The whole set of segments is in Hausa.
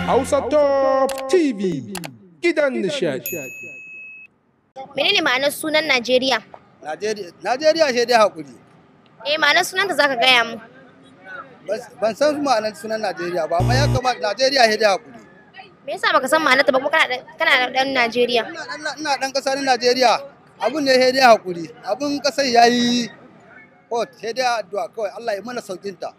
Hausa Top TV gidan nishadi. Menene ma'anar sunan Najeriya? Najeriya sai dai hakuri. Ma'anar sunanta zaka gaya mu. Ban san ma'anar sunan Najeriya ba, amma ya kamata Najeriya sai dai hakuri. Me yasa baka san ma'anarta ba kuma kana da dan Najeriya? Ina dan kasa na Najeriya. Abun ne sai dai hakuri. Abun kasar yayi hot sai dai addu'a kawai Allah ya mana saukin ta.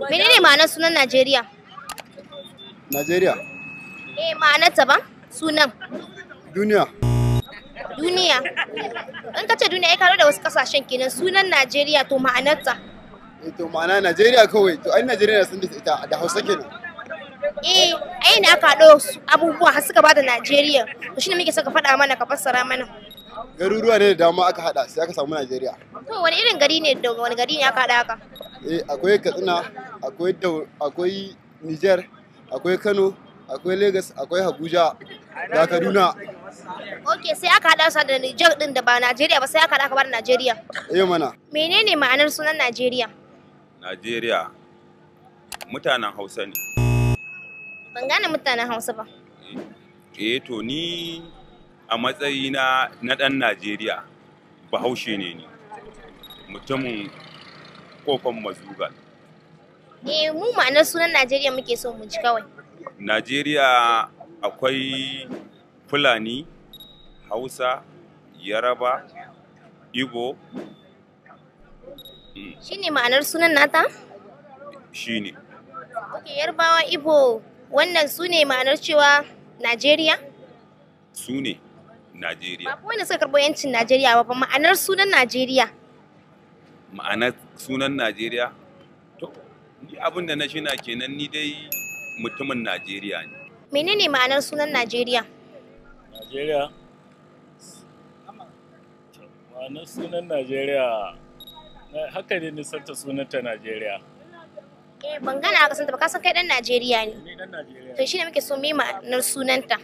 Menene ma'anar sunan Najeriya? Najeriya. Ma'anarta ba? Sunan. Duniya. Duniya. In ka ce duniya ya karo da wasu kasashen kenan sunan Najeriya to ma'anarta. To ma'ana Najeriya kawai. To ai Najeriya sun da ita da Hausa kenan. Ai ne aka haɗo abubuwa har suka bada Najeriya. To shine muke saka faɗa mana ka fassara mana. Garuruwa ne da dama aka hada sai aka samu Najeriya. To wani irin gari ne da wani gari ne aka hada haka? Akwai Katsina, akwai Niger, akwai Kano, akwai Lagos, akwai Abuja da Kaduna. Ok, sai aka hada su da Niger din da ba Najeriya ba sai aka hada aka bar Najeriya. Mana. Menene ma'anar sunan Najeriya? Najeriya mutanen Hausa ne. Ban gane mutanen Hausa ba. To ni a matsayina na ɗan Najeriya Bahaushe ne ni. Mutumin Kofar Mazugal. Mu ma'anar sunan Najeriya muke so mu ji kawai. Najeriya akwai Fulani, Hausa, Yaraba, Igbo. Shine ma'anar sunan nata? Shine. Ok, Yarbawa, Igbo, wannan su ne ma'anar cewa Najeriya? Su ne Najeriya. Ba wanda suka karɓo yancin Najeriya ba, ma'anar sunan Najeriya. Ma'anar sunan Najeriya? To, ni abin da na shina kenan ni dai mutumin Najeriya ne. Menene ma'anar sunan Najeriya? Najeriya? Ma'anar sunan Najeriya, haka ne nisanta sunanta Najeriya. Ban gana aka santa ba, ka san kai dan Najeriya ne. Ni dan Najeriya. To shine muke so mu yi ma'anar sunanta.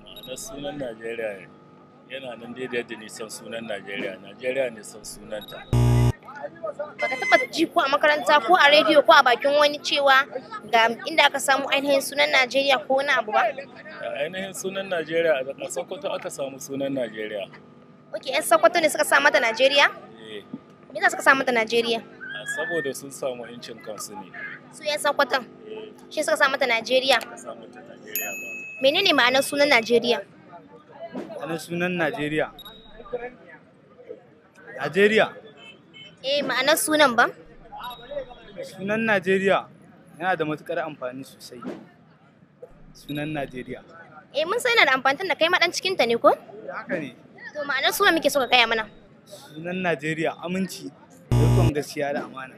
Ma'anar sunan Najeriya yana nan daidai da nisan sunan Najeriya. Najeriya ne san sunanta. Baka taba ji ko a makaranta ko a rediyo ko a bakin wani cewa ga inda aka samu ainihin sunan Najeriya ko wani abu ba? Ainihin sunan Najeriya a Sokoto aka samu sunan Najeriya. Ok, 'yan Sokoto ne suka sa mata Najeriya? Me yasa suka sa mata Najeriya? Saboda sun samu 'yancin kansu ne. Su 'yan Sokoton? Shi suka sa mata Najeriya? Menene ma'anar sunan Najeriya? Ma'anar sunan Najeriya? Najeriya? Ma'anar sunan ba? Sunan Najeriya yana da matuƙar amfani sosai. Sunan Najeriya. Mun san yana da amfani tun da kai ma dan cikinta ne ko? Haka ne. To ma'anar sunan muke so ka gaya mana. Sunan Najeriya aminci, rikon gaskiya da amana.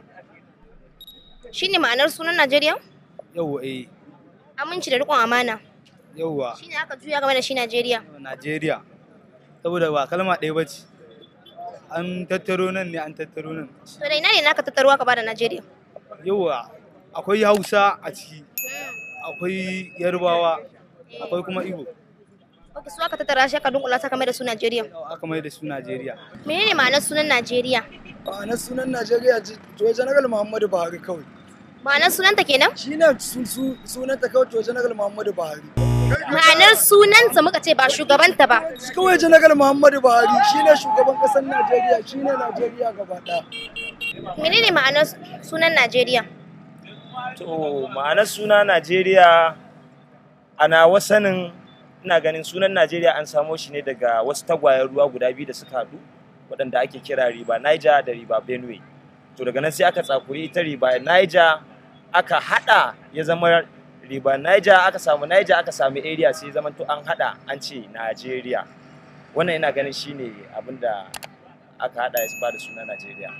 Shine ma'anar sunan Najeriya? Yawwa Aminci da rikon amana. Yawwa. Shine aka juya game da shi Najeriya. Najeriya. Saboda ba kalma ɗaya bace. An tattaro nan ne an tattaro nan. To da ina ne naka tattaro aka bada Najeriya? Yawwa. Akwai Hausa a ciki. Akwai Yarbawa. Akwai kuma Igbo. Ok, su aka tattara shi aka dunkula ta kamar da su Najeriya. Aka mai da su Najeriya. Menene ma'anar sunan Najeriya? Ma'anar sunan Najeriya to General Muhammadu Buhari kawai. Ma'anar sunanta kenan? Shi ne sunanta kawai to General Muhammadu Buhari. Ma'anar sunanta muka ce ba shugabanta ba. Kawai General Muhammadu Buhari shi ne shugaban ƙasar Najeriya, shi ne Najeriya gaba ɗaya. Menene ma'anar sunan Najeriya? To ma'anar sunan Najeriya ana wasanin ina ganin sunan Najeriya an samo shi ne daga wasu tagwayen ruwa guda biyu da suka haɗu waɗanda ake kira riba Niger da riba Benue. To daga nan sai aka tsakuri ita riba Niger aka haɗa ya zama riba Niger, aka samu Niger aka samu area sai zama to an haɗa an ce Najeriya. Wannan ina ganin shine abin da aka haɗa ya ba da sunan Najeriya.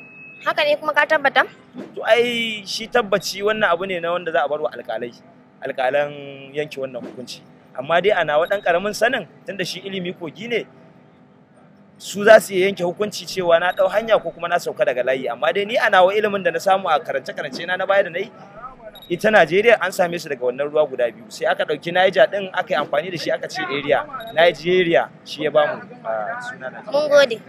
Haka ne kuma ka tabbata? To ai shi tabbaci wannan abu ne na wanda za a bar wa alƙalan yanke wannan hukunci. Amma dai ana waɗan ƙaramin sanin tunda shi ilimi kogi ne su za su yanke hukunci cewa na ɗau hanya ko kuma na sauka daga layi. Amma dai ni ana wa ilimin da na samu a karance-karance na baya da na yi ita Najeriya an same su daga wannan ruwa guda biyu, sai aka ɗauki Niger ɗin aka yi amfani da shi aka ce area, Nigeria shi ya bamu suna Najeriya. Mun gode.